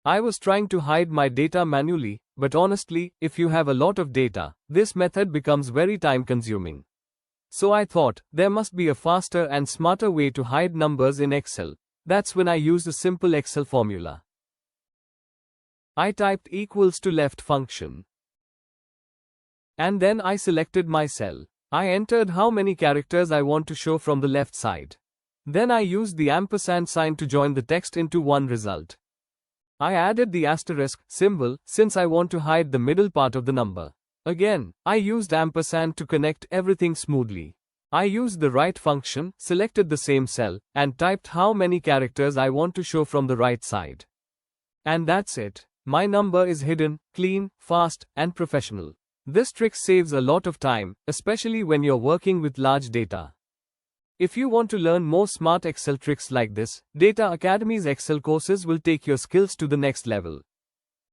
I was trying to hide my data manually, but honestly, if you have a lot of data, this method becomes very time-consuming. So I thought, there must be a faster and smarter way to hide numbers in Excel. That's when I used a simple Excel formula. I typed equals to left function. And then I selected my cell. I entered how many characters I want to show from the left side. Then I used the ampersand sign to join the text into one result. I added the asterisk symbol since I want to hide the middle part of the number. Again, I used ampersand to connect everything smoothly. I used the right function, selected the same cell, and typed how many characters I want to show from the right side. And that's it. My number is hidden, clean, fast, and professional. This trick saves a lot of time, especially when you're working with large data. If you want to learn more smart Excel tricks like this, Data Academy's Excel courses will take your skills to the next level.